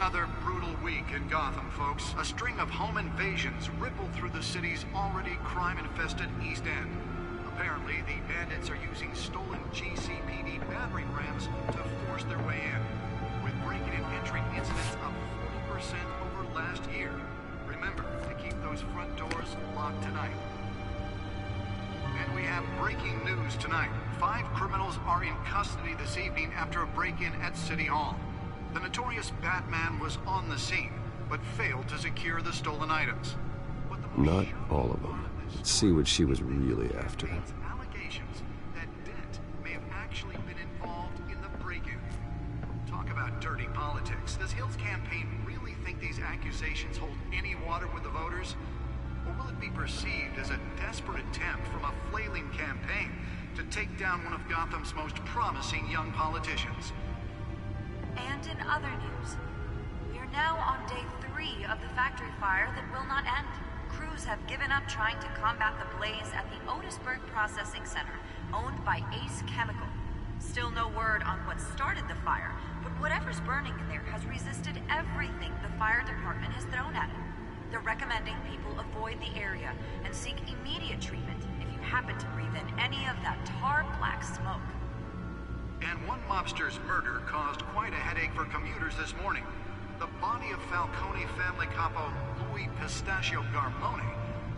Another brutal week in Gotham, folks. A string of home invasions rippled through the city's already crime-infested East End. Apparently, the bandits are using stolen GCPD battering rams to force their way in, with breaking and entering incidents of 40% over last year. Remember to keep those front doors locked tonight. And we have breaking news tonight. 5 criminals are in custody this evening after a break-in at City Hall. The notorious Batman was on the scene, but failed to secure the stolen items. Not all of them. Let's see what she was really after. Allegations that Dent may have actually been involved in the break-in. Talk about dirty politics. Does Hill's campaign really think these accusations hold any water with the voters? Or will it be perceived as a desperate attempt from a flailing campaign to take down one of Gotham's most promising young politicians? And in other news, we are now on day 3 of the factory fire that will not end. Crews have given up trying to combat the blaze at the Otisburg Processing Center, owned by Ace Chemical. Still no word on what started the fire, but whatever's burning in there has resisted everything the fire department has thrown at it. They're recommending people avoid the area and seek immediate treatment if you happen to breathe in any of that tar-black smoke. And one mobster's murder caused quite a headache for commuters this morning. The body of Falcone family capo Louis Pistachio Garmone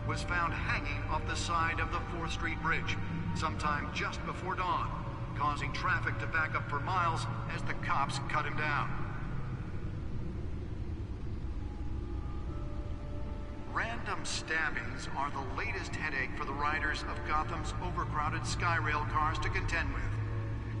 was found hanging off the side of the 4th Street Bridge sometime just before dawn, causing traffic to back up for miles as the cops cut him down. Random stabbings are the latest headache for the riders of Gotham's overcrowded Skyrail cars to contend with.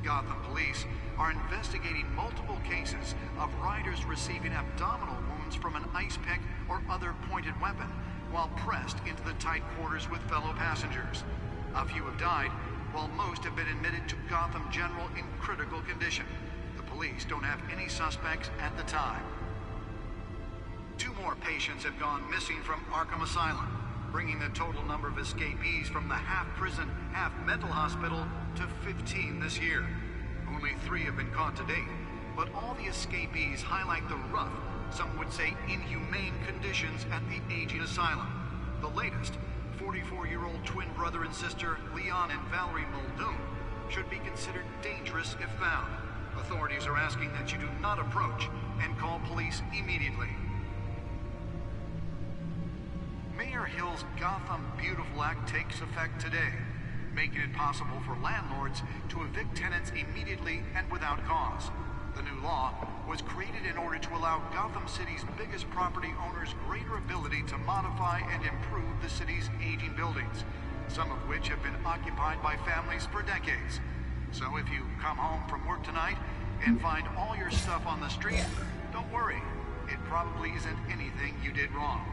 Gotham police are investigating multiple cases of riders receiving abdominal wounds from an ice pick or other pointed weapon while pressed into the tight quarters with fellow passengers. A few have died, while most have been admitted to Gotham General in critical condition. The police don't have any suspects at the time. 2 more patients have gone missing from Arkham Asylum, bringing the total number of escapees from the half-prison, half-mental hospital to 15 this year. Only 3 have been caught to date, but all the escapees highlight the rough, some would say inhumane conditions at the aging asylum. The latest, 44-year-old twin brother and sister Leon and Valerie Muldoon, should be considered dangerous if found. Authorities are asking that you do not approach and call police immediately. Mayor Hill's Gotham Beautiful Act takes effect today, making it possible for landlords to evict tenants immediately and without cause. The new law was created in order to allow Gotham City's biggest property owners greater ability to modify and improve the city's aging buildings, some of which have been occupied by families for decades. So if you come home from work tonight and find all your stuff on the street, don't worry. It probably isn't anything you did wrong.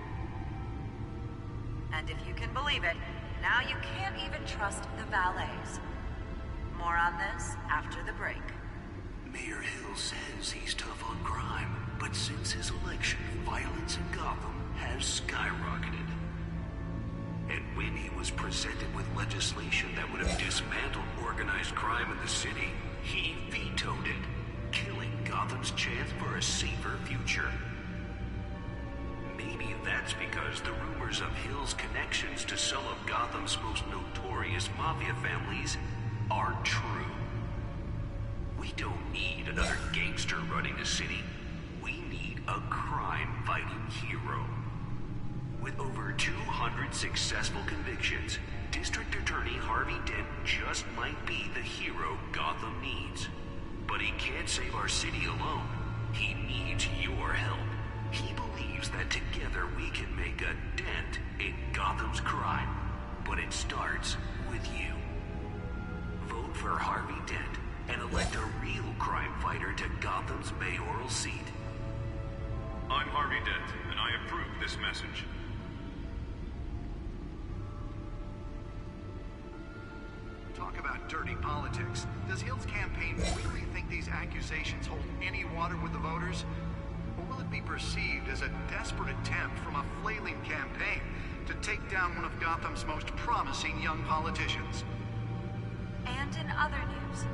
And if you can believe it, now you can't even trust the valets. More on this after the break. Mayor Hill says he's tough on crime, but since his election, violence in Gotham has skyrocketed. And when he was presented with legislation that would have dismantled organized crime in the city, he vetoed it, killing Gotham's chance for a safer future. Maybe that's because the rumors of Hill's connections to some of Gotham's most notorious mafia families are true. We don't need another gangster running the city. We need a crime-fighting hero. With over 200 successful convictions, District Attorney Harvey Dent just might be the hero Gotham needs. But he can't save our city alone. He needs your help. He believes that together we can make a dent in Gotham's crime. But it starts with you. Vote for Harvey Dent and elect a real crime fighter to Gotham's mayoral seat. I'm Harvey Dent, and I approve this message. Talk about dirty politics. Does Hill's campaign really think these accusations hold any water with the voters? Or will it be perceived as a desperate attempt from a flailing campaign to take down one of Gotham's most promising young politicians? And in other news,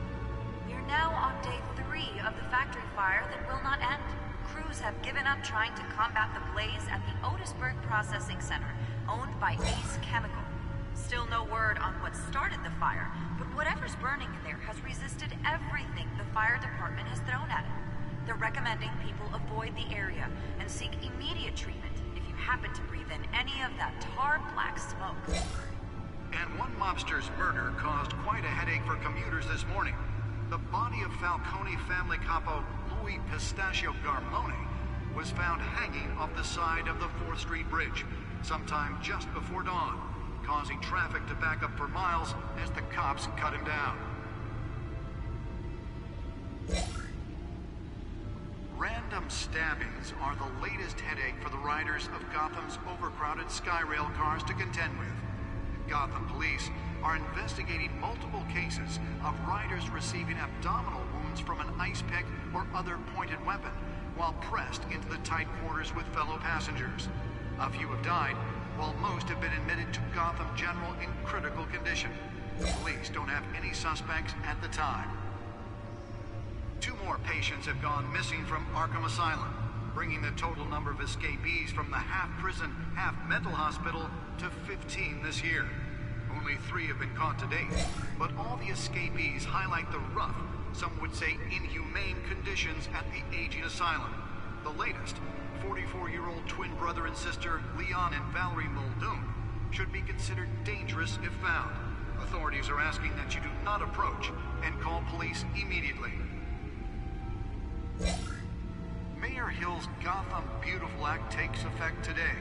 we are now on day 3 of the factory fire that will not end. crews have given up trying to combat the blaze at the Otisburg Processing Center, owned by Ace Chemical. Still no word on what started the fire, but whatever's burning in there has resisted everything the fire department has thrown at it. They're recommending people avoid the area and seek immediate treatment if you happen to breathe in any of that tar black smoke. And one mobster's murder caused quite a headache for commuters this morning. The body of Falcone family capo Louis Pistachio Garmone was found hanging off the side of the 4th Street Bridge sometime just before dawn, causing traffic to back up for miles as the cops cut him down. Random stabbings are the latest headache for the riders of Gotham's overcrowded Skyrail cars to contend with. Gotham police are investigating multiple cases of riders receiving abdominal wounds from an ice pick or other pointed weapon while pressed into the tight quarters with fellow passengers. A few have died, while most have been admitted to Gotham General in critical condition. The police don't have any suspects at the time. 2 more patients have gone missing from Arkham Asylum, bringing the total number of escapees from the half-prison, half-mental hospital to 15 this year. Only 3 have been caught to date, but all the escapees highlight the rough, some would say inhumane conditions at the aging asylum. The latest, 44-year-old twin brother and sister Leon and Valerie Muldoon, should be considered dangerous if found. Authorities are asking that you do not approach and call police immediately. Mayor Hill's Gotham Beautiful Act takes effect today,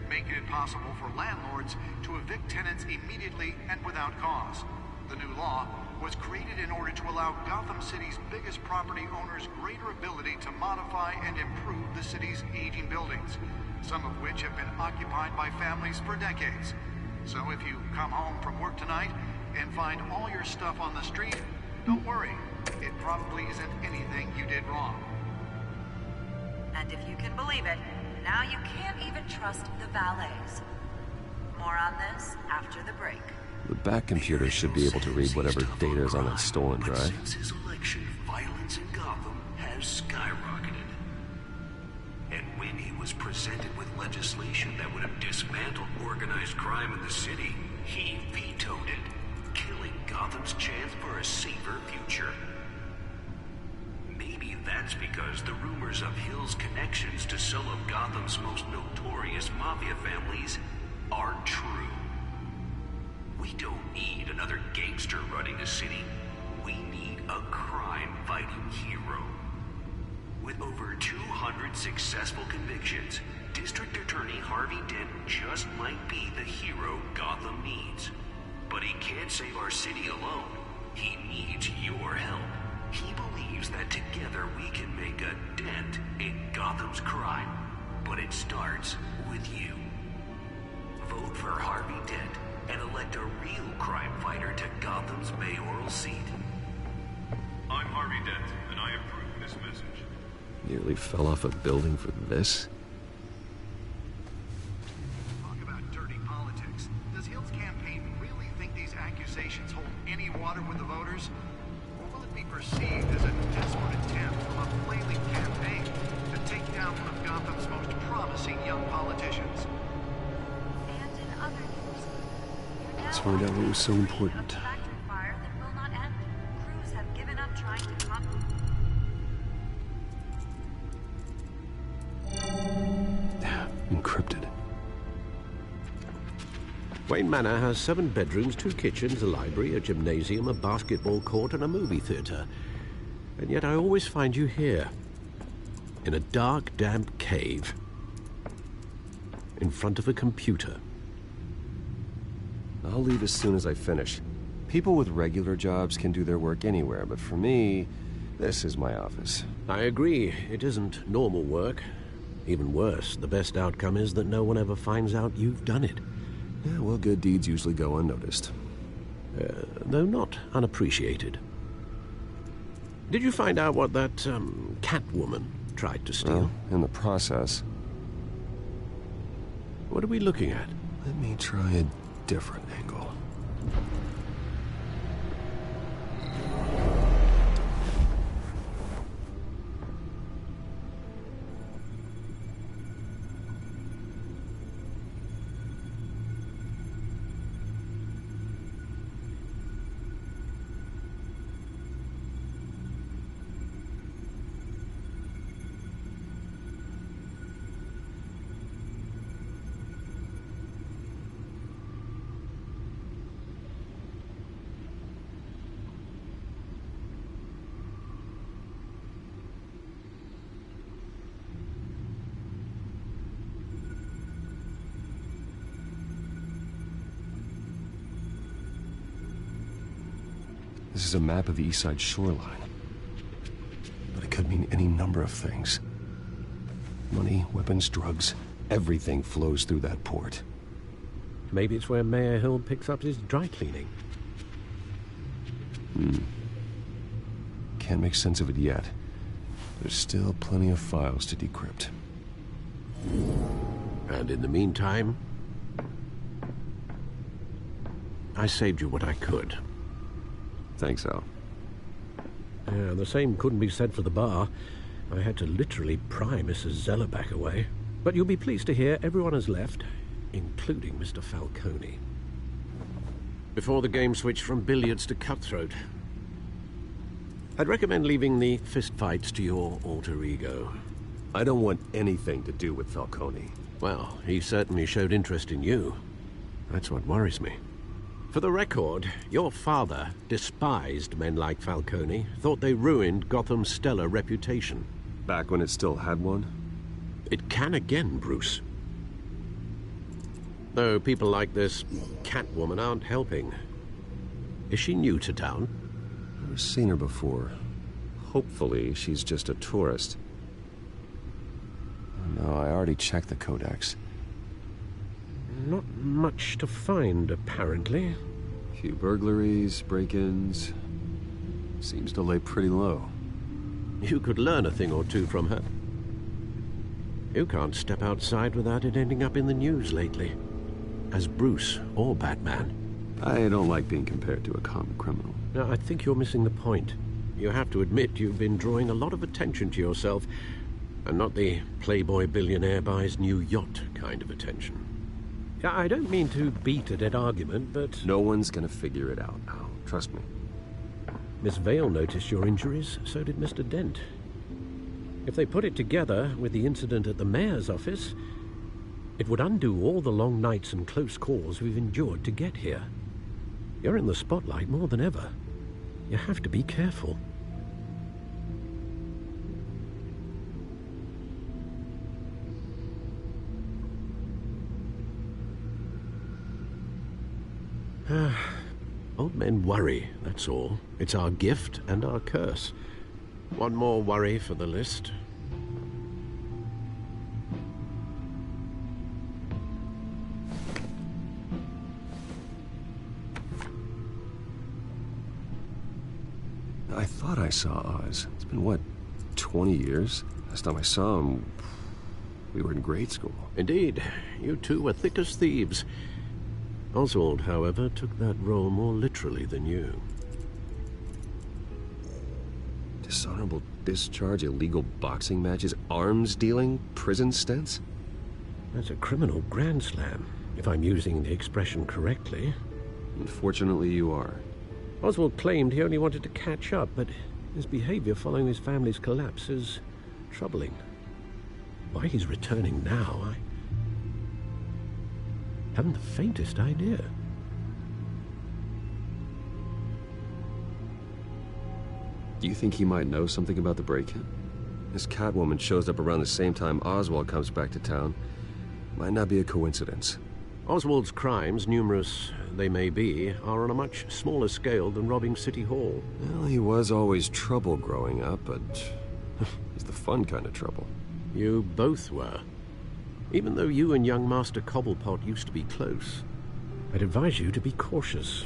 making it possible for landlords to evict tenants immediately and without cause. The new law was created in order to allow Gotham City's biggest property owners greater ability to modify and improve the city's aging buildings, some of which have been occupied by families for decades. So if you come home from work tonight and find all your stuff on the street, don't worry. It probably isn't anything you did wrong. And if you can believe it, now you can't even trust the valets. More on this after the break. The back computer should be able to read whatever data is on that stolen drive. Since his election, violence in Gotham has skyrocketed. And when he was presented with legislation that would have dismantled organized crime in the city, he vetoed it, killing Gotham's chance for a safer future. Maybe that's because the rumors of Hill's connections to some of Gotham's most notorious mafia families aren't true. We don't need another gangster running the city. We need a crime-fighting hero. With over 200 successful convictions, District Attorney Harvey Dent just might be the hero Gotham needs. But he can't save our city alone. He needs your help. He believes that together we can make a dent in Gotham's crime. But it starts with you. Vote for Harvey Dent and elect a real crime fighter to Gotham's mayoral seat. I'm Harvey Dent, and I approve this message. Nearly fell off a building for this. Talk about dirty politics. Does Hill's campaign really think these accusations hold any water with the voters? Or will it be perceived as a desperate attempt from a flailing campaign to take down one of Gotham's most promising young politicians? And in other news, Let's find out what was so important. factory fire that will not end. Crews have given up trying to Encrypted. Wayne Manor has 7 bedrooms, 2 kitchens, a library, a gymnasium, a basketball court, and a movie theater. And yet I always find you here, in a dark, damp cave, in front of a computer. I'll leave as soon as I finish. People with regular jobs can do their work anywhere, but for me, this is my office. I agree, it isn't normal work. Even worse, the best outcome is that no one ever finds out you've done it. Yeah, well, good deeds usually go unnoticed. Though not unappreciated. Did you find out what that, Catwoman tried to steal? Well, in the process. What are we looking at? Let me try a different angle. This is a map of the East Side shoreline. But it could mean any number of things. Money, weapons, drugs, everything flows through that port. Maybe it's where Mayor Hill picks up his dry cleaning. Can't make sense of it yet. There's still plenty of files to decrypt. And in the meantime, I saved you what I could. Thanks, Al. Yeah, the same couldn't be said for the bar. I had to literally pry Mrs. Zeller back away. But you'll be pleased to hear everyone has left, including Mr. Falcone. Before the game switched from billiards to cutthroat. I'd recommend leaving the fistfights to your alter ego. I don't want anything to do with Falcone. Well, he certainly showed interest in you. That's what worries me. For the record, your father despised men like Falcone, thought they ruined Gotham's stellar reputation. Back when it still had one? It can again, Bruce. Though people like this Catwoman aren't helping. Is she new to town? I've seen her before. Hopefully, she's just a tourist. No, I already checked the codex. Not much to find, apparently. A few burglaries, break-ins. Seems to lay pretty low. You could learn a thing or two from her. You can't step outside without it ending up in the news lately. As Bruce or Batman. I don't like being compared to a common criminal. Now, I think you're missing the point. You have to admit you've been drawing a lot of attention to yourself, and not the playboy billionaire buys new yacht kind of attention. I don't mean to beat a dead argument, but... No one's gonna figure it out, Al. Trust me. Miss Vale noticed your injuries, so did Mr. Dent. If they put it together with the incident at the mayor's office, it would undo all the long nights and close calls we've endured to get here. You're in the spotlight more than ever. You have to be careful. Old men worry, that's all. It's our gift and our curse. One more worry for the list. I thought I saw Oz. It's been, what, 20 years? Last time I saw him, we were in grade school. Indeed. You two were thick as thieves. Oswald, however, took that role more literally than you. Dishonorable discharge, illegal boxing matches, arms dealing, prison stints? That's a criminal grand slam, if I'm using the expression correctly. Unfortunately, you are. Oswald claimed he only wanted to catch up, but his behavior following his family's collapse is troubling. Why he's returning now, I haven't the faintest idea. Do you think he might know something about the break-in? This Catwoman shows up around the same time Oswald comes back to town. Might not be a coincidence. Oswald's crimes, numerous they may be, are on a much smaller scale than robbing City Hall. Well, he was always trouble growing up, but he's the fun kind of trouble. You both were. Even though you and young Master Cobblepot used to be close, I'd advise you to be cautious.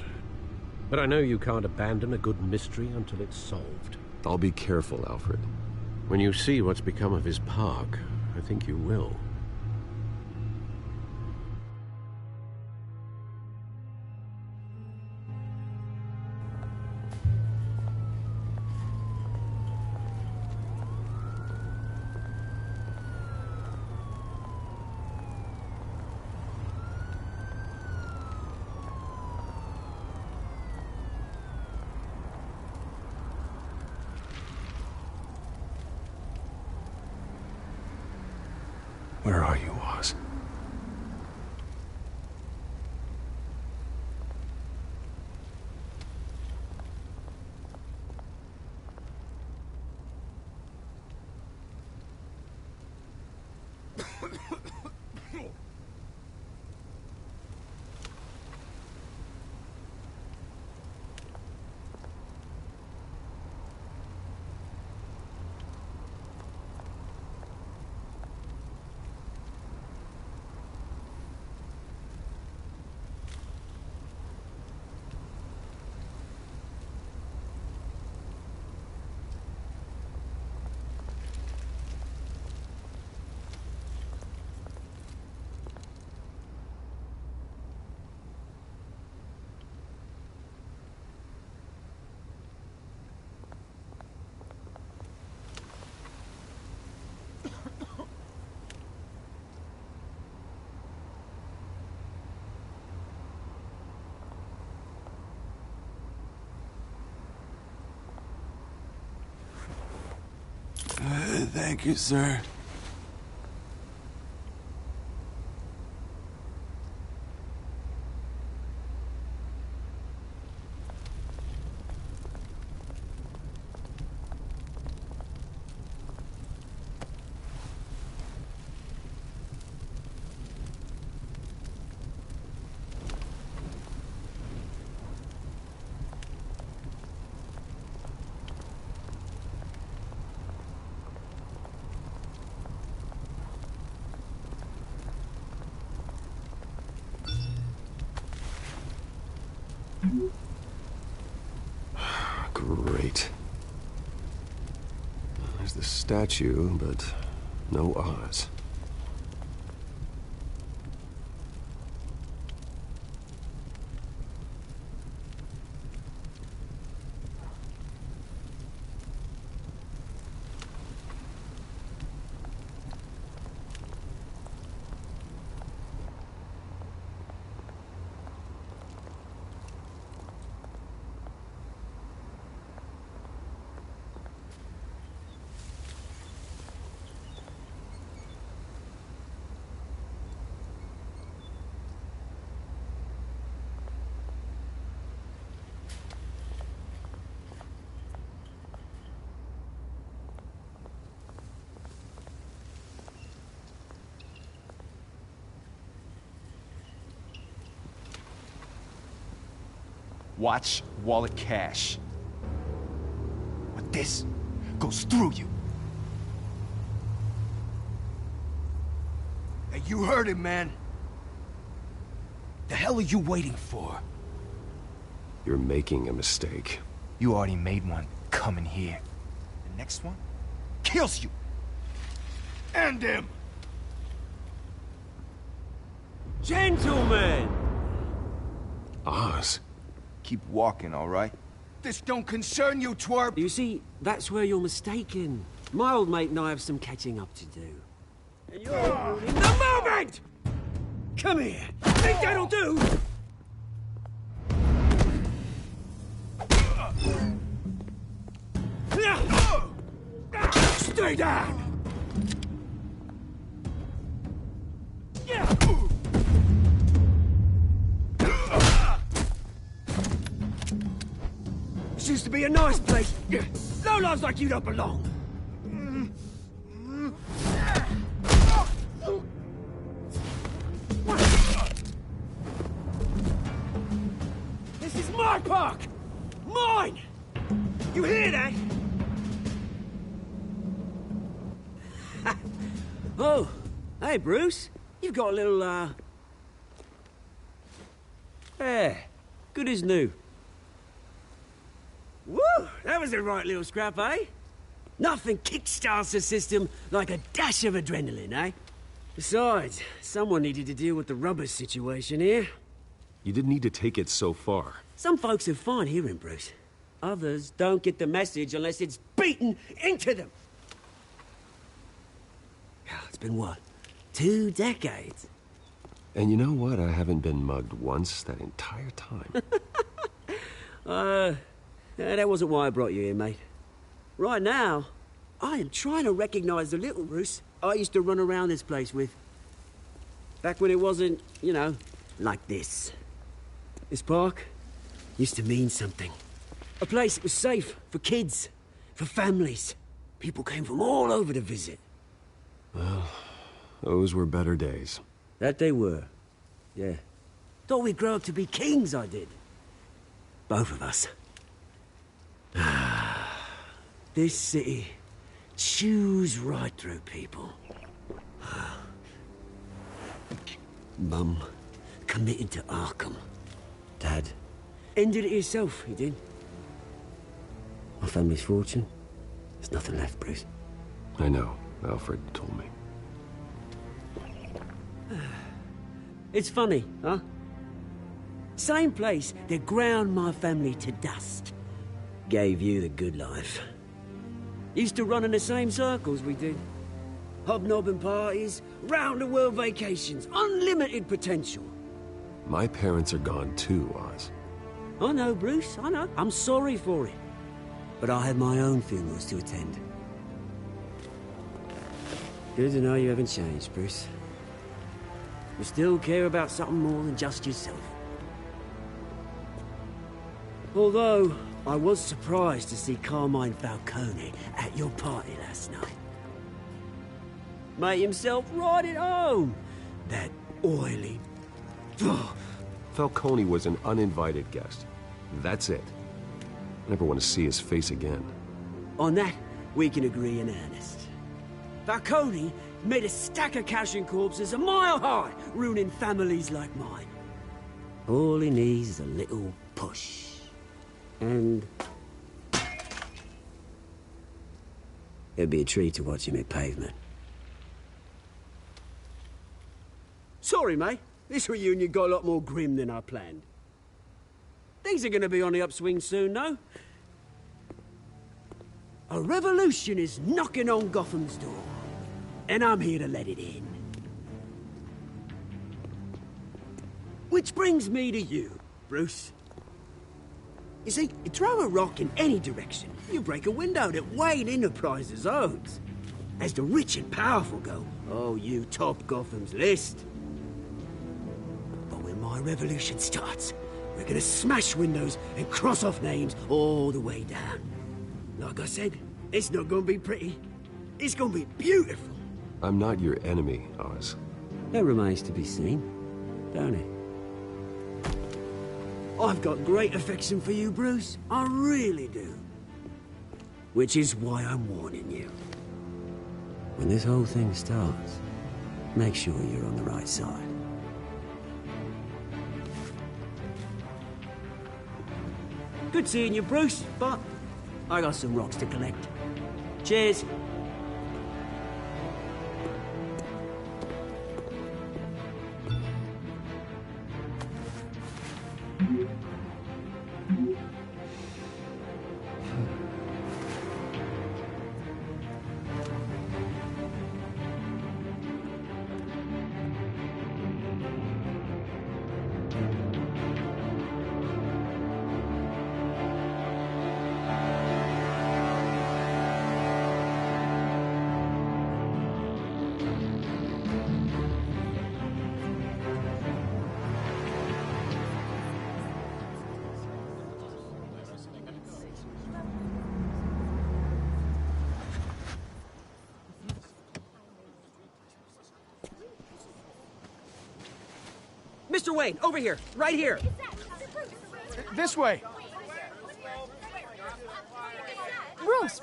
But I know you can't abandon a good mystery until it's solved. I'll be careful, Alfred. When you see what's become of his park, I think you will. Thank you, sir. Great. There's the statue, but no Oz. Watch wallet cash. But this goes through you. Hey, you heard him, man. The hell are you waiting for? You're making a mistake. You already made one coming here. The next one kills you. And him. Gentlemen! Oz? Keep walking, all right? This don't concern you, twerp! You see, that's where you're mistaken. My old mate and I have some catching up to do. And you're ruining the moment! Come here! Think that'll do? Stay down! This used to be a nice place. Lowlifes like you don't belong. This is my park! Mine! You hear that? Oh, hey, Bruce. You've got a little, Yeah, good as new. Woo! That was a right little scrap, eh? Nothing kickstarts the system like a dash of adrenaline, eh? Besides, someone needed to deal with the rubber situation here. You didn't need to take it so far. Some folks are fine hearing, Bruce. Others don't get the message unless it's beaten into them. It's been, what, 2 decades? And you know what? I haven't been mugged once that entire time. That wasn't why I brought you here, mate. Right now, I am trying to recognize the little Bruce I used to run around this place with. Back when it wasn't, you know, like this. This park used to mean something. A place that was safe for kids, for families. People came from all over to visit. Well, those were better days. That they were. Yeah. Thought we'd grow up to be kings, I did. Both of us. This city chews right through people. Mum committed to Arkham. Dad ended it himself, he did. My family's fortune, there's nothing left, Bruce. I know. Alfred told me. It's funny, huh? Same place that ground my family to dust. Gave you the good life. Used to run in the same circles we did. Hobnobbing parties, round-the-world vacations, unlimited potential. My parents are gone too, Oz. I know, Bruce, I know. I'm sorry for it. But I had my own funerals to attend. Good to know you haven't changed, Bruce. You still care about something more than just yourself. Although, I was surprised to see Carmine Falcone at your party last night. Made himself right at home. That oily... Falcone was an uninvited guest. That's it. I never want to see his face again. On that, we can agree in earnest. Falcone made a stack of cash and corpses a mile high, ruining families like mine. All he needs is a little push. And... it'd be a treat to watch him hit pavement. Sorry, mate. This reunion got a lot more grim than I planned. Things are gonna be on the upswing soon, though. A revolution is knocking on Gotham's door. And I'm here to let it in. Which brings me to you, Bruce. You see, you throw a rock in any direction, you break a window that Wayne Enterprises owns. As the rich and powerful go, oh, you top Gotham's list. But when my revolution starts, we're gonna smash windows and cross off names all the way down. Like I said, it's not gonna be pretty. It's gonna be beautiful. I'm not your enemy, Oz. That remains to be seen, don't it? I've got great affection for you, Bruce. I really do. Which is why I'm warning you. When this whole thing starts, make sure you're on the right side. Good seeing you, Bruce, but I got some rocks to collect. Cheers. Mr. Wayne, over here, right here. This way. Bruce!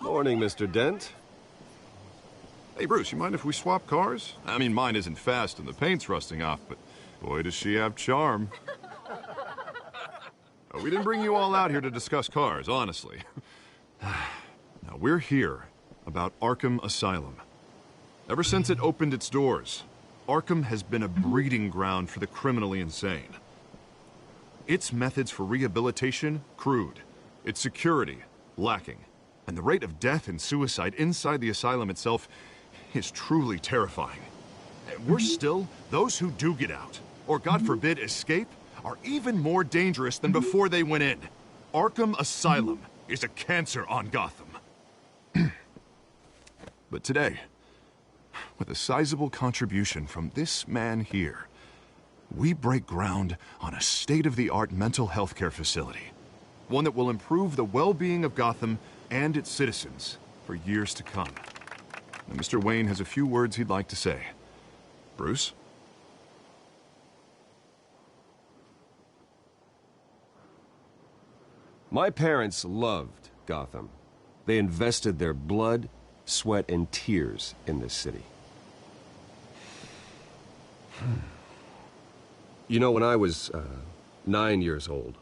Morning, Mr. Dent. Hey, Bruce, you mind if we swap cars? I mean, mine isn't fast and the paint's rusting off, but boy, does she have charm. We didn't bring you all out here to discuss cars, honestly. Now, we're here about Arkham Asylum. Ever since it opened its doors, Arkham has been a breeding ground for the criminally insane. Its methods for rehabilitation, crude. Its security, lacking. And the rate of death and suicide inside the asylum itself is truly terrifying. And worse still, those who do get out, or God forbid, escape, are even more dangerous than before they went in. Arkham Asylum is a cancer on Gotham. But today, with a sizable contribution from this man here, we break ground on a state-of-the-art mental health care facility. One that will improve the well-being of Gotham and its citizens for years to come. Now, Mr. Wayne has a few words he'd like to say. Bruce? My parents loved Gotham. They invested their blood, sweat, and tears in this city. You know, when I was 9 years old,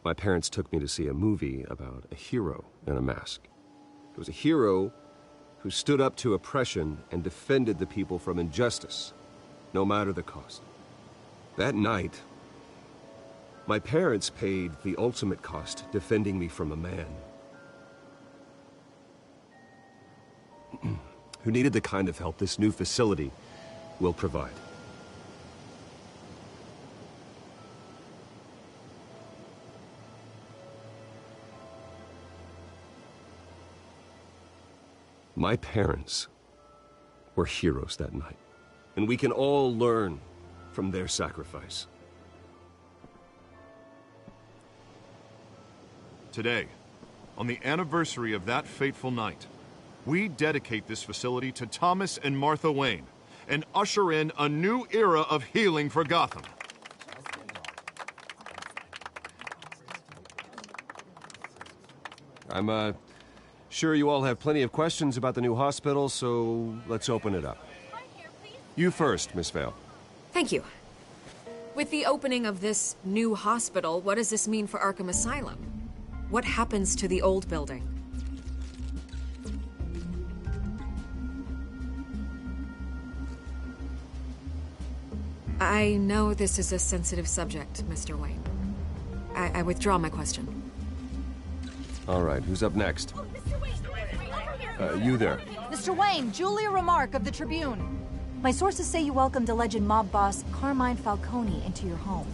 my parents took me to see a movie about a hero in a mask. It was a hero who stood up to oppression and defended the people from injustice, no matter the cost. That night, my parents paid the ultimate cost defending me from a man who needed the kind of help this new facility will provide. My parents were heroes that night, and we can all learn from their sacrifice. Today, on the anniversary of that fateful night, we dedicate this facility to Thomas and Martha Wayne and usher in a new era of healing for Gotham. I'm sure you all have plenty of questions about the new hospital, so let's open it up. You first, Miss Vale. Thank you. With the opening of this new hospital, what does this mean for Arkham Asylum? What happens to the old building? I know this is a sensitive subject, Mr. Wayne. I withdraw my question. All right, who's up next? You there. Mr. Wayne, Julia Remark of the Tribune. My sources say you welcomed alleged mob boss Carmine Falcone into your home.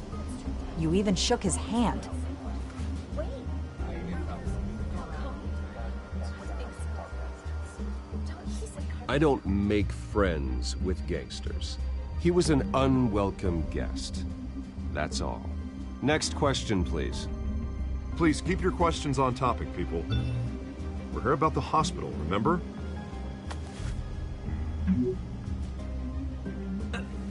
You even shook his hand. I don't make friends with gangsters. He was an unwelcome guest. That's all. Next question, please. Please keep your questions on topic, people. We're here about the hospital, remember?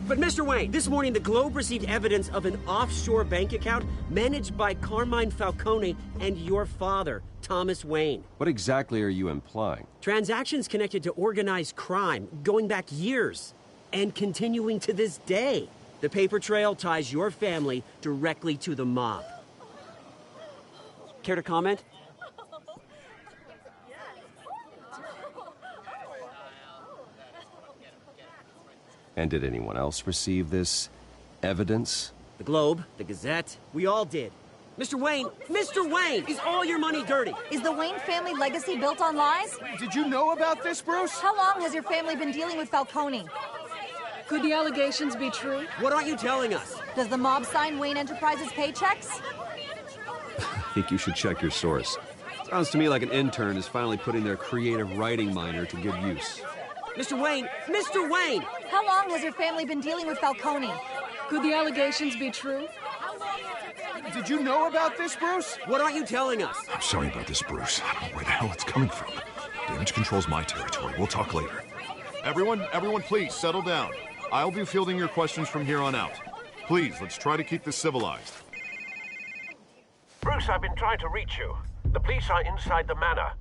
But Mr. Wayne, this morning the Globe received evidence of an offshore bank account managed by Carmine Falcone and your father, Thomas Wayne. What exactly are you implying? Transactions connected to organized crime, going back years, and continuing to this day. The paper trail ties your family directly to the mob. Care to comment? And did anyone else receive this evidence? The Globe, the Gazette, we all did. Mr. Wayne, is all your money dirty? Is the Wayne family legacy built on lies? Did you know about this, Bruce? How long has your family been dealing with Falcone? Could the allegations be true? What aren't you telling us? Does the mob sign Wayne Enterprises paychecks? I think you should check your source. Sounds to me like an intern is finally putting their creative writing minor to good use. Mr. Wayne! How long has your family been dealing with Falcone? Could the allegations be true? Did you know about this, Bruce? What aren't you telling us? I'm sorry about this, Bruce. I don't know where the hell it's coming from. Damage control's my territory. We'll talk later. Everyone, please, settle down. I'll be fielding your questions from here on out. Please, let's try to keep this civilized. Bruce, I've been trying to reach you. The police are inside the manor.